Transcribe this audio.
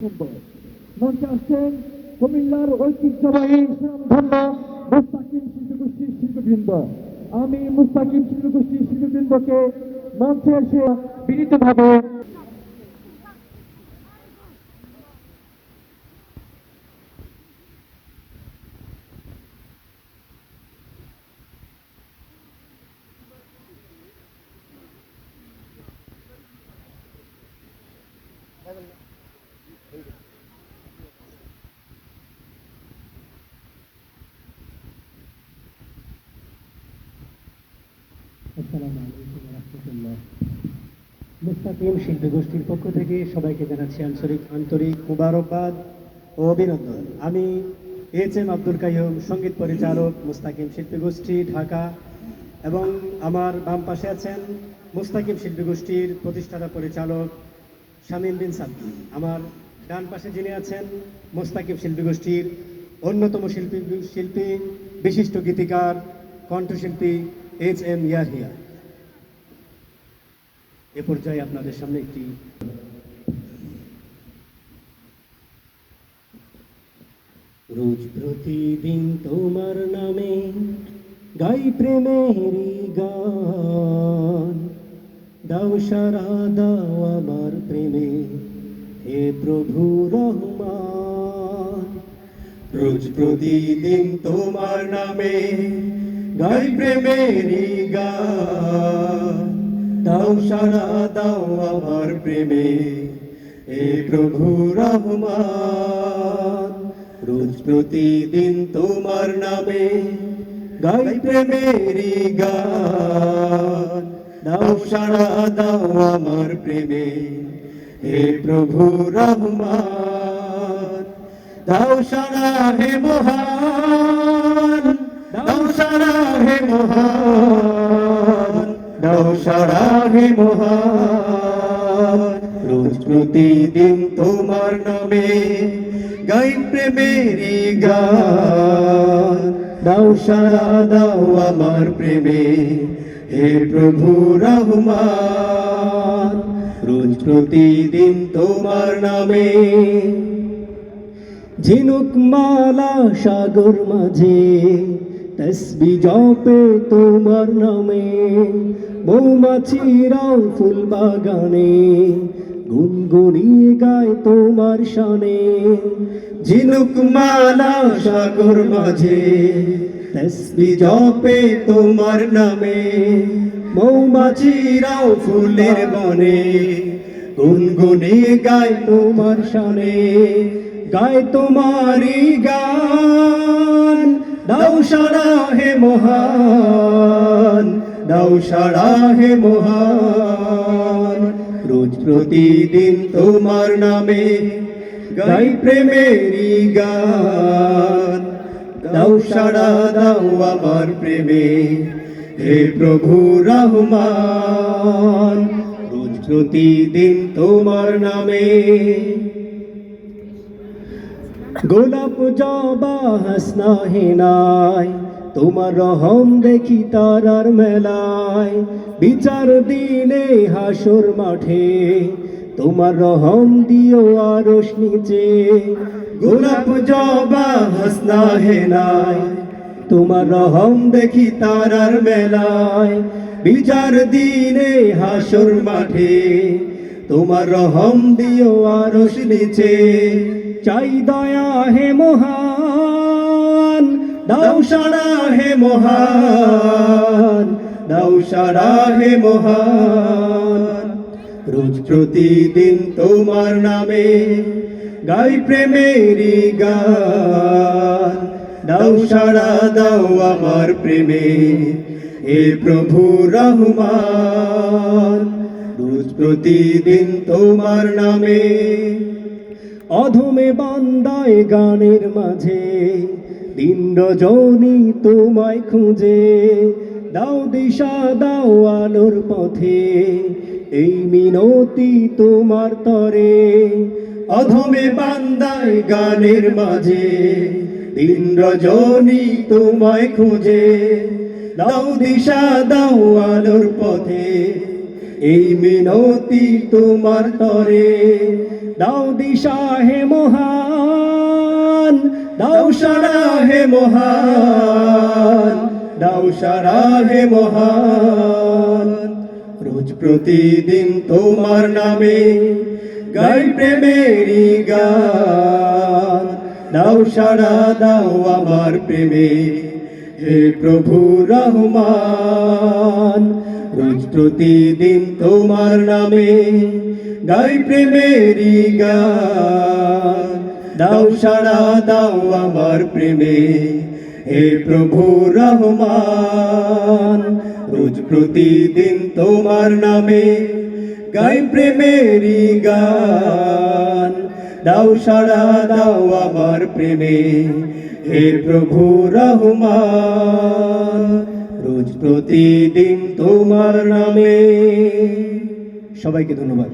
মঞ্চে আসছেন কুমিল্লার ঐতিহ্যবাহী সুনামধন্য মুস্তাকিম শিল্পগোষ্ঠীর শিল্পবৃন্দ। আমি মুস্তাকিম শিল্পগোষ্ঠীর শিল্পবৃন্দকে মঞ্চে এসে বিনীতভাবে আসসালামু আলাইকুম ওয়া রাহমাতুল্লাহ। মুস্তাকিম শিল্পী গোষ্ঠীর পক্ষ থেকে সবাইকে জানাচ্ছি আন্তরিক মুবারকবাদ ও অভিনন্দন। আমি এইচ.এম. আব্দুল কাইয়ুম, সঙ্গীত পরিচালক, মুস্তাকিম শিল্পী গোষ্ঠী, ঢাকা। এবং আমার বাম পাশে আছেন মুস্তাকিম শিল্পী গোষ্ঠীর প্রতিষ্ঠাতা পরিচালক শামীম বিন সাব্বির। আমার ডান পাশে যিনি আছেন মুস্তাকিম শিল্পী গোষ্ঠীর অন্যতম শিল্পী বিশিষ্ট গীতিকার, কণ্ঠশিল্পী এইচ.এম. ইয়াহিয়া। এ পর্যায়ে আপনাদের সামনে একটি রোজ প্রতিদিন তোমার নামে গাই প্রেমেরই গান, দাও সারা দাও আমার প্রেমে হে প্রভু রহমান। রোজ প্রতিদিন তোমার নামে গাই প্রেমেরই গান, দাও সারা দাও আমার প্রেমে হে প্রভু রহমান। রোজ প্রতিদিন তোমার নামে গাই প্রেমেরই গান, দাও সারা দাও আমার প্রেমে হে প্রভু রহমান। দাও সারা হে মহান, দাও সারা হে মহান, দাও সারা হে মহান। রোজ প্রতিদিন তোমার নামে গাই প্রেমেরই গান, দাও সারা দাও আমার প্রেমে হে প্রভু রহমান। রোজ প্রতিদিন তোমার নামে ঝিনুক মালা সাগর মাঝে তসবি জপে তোমার নামে, মৌমাছিরাও ফুল বাগানে গুনগুনিয়ে গায় তোমার শানে। ঝিনুক মালা সাগর মাঝে তসবি জপে তোমার নামে, মৌমাছিরাও ফুলের বনে গুনগুনিয়ে গায় তোমার শানে। গায় তোমারি গান, দাও সারা হে মহান, দাও সারা হে মহান। রোজ প্রতিদিন তোমার নামে গাই প্রেমেরই গান, দাও সারা দাও আমার প্রেমে হে প্রভু রহমান। রোজ প্রতিদিন তোমার নামে গোলাপ জবা হাসনা হেনায় তোমার রহম দেখি তারার মেলায়। বিচার দিনে হাসর মাঠে তোমার রহম দিও আরশ নিচে। গোলাপ জবা হাসনা হেনায় তোমার রহম দেখি তারার মেলায়। বিচার দিনে হাসর মাঠে তোমার রহম দিও আরশ নিচে। চাই দয়া হে মহান, দাও সারা হে মহান, দাও সারা হে মহান। রোজ প্রতিদিন তোমার নামে গাই প্রেমেরই গান, দাও সারা দাও আমার প্রেমে হে প্রভু রহমান। রোজ প্রতিদিন তোমার নামে অধমে বান্দায় গানের মাঝে দিন রজনী তোমায় খুঁজে। দাও দিশা দাও আলোর পথে এই মিনতি তোমার তরে। অধমে বান্দায় গানের মাঝে দিন রজনী তোমায় খুঁজে। দাও দিশা দাও আলোর পথে এই মিনতি তোমার তরে। দাও দিশা হে মহান, দাও সারা হে মহান, দাও সারা হে মহান। রোজ প্রতিদিন তোমার নামে গাই প্রেমেরই গান, দাও সারা দাও আমার প্রেমে হে প্রভু রহমান। রোজ প্রতিদিন তোমার নামে গাই প্রেমেরই গান, দাও সারা দাও আমার প্রেমে হে প্রভু রহমান। রোজ প্রতিদিন তোমার নামে গাই প্রেমেরই গান, দাও সারা দাও আমার প্রেমে হে প্রভু রহমান। রোজ প্রতিদিন তোমার নামে। সবাইকে ধন্যবাদ।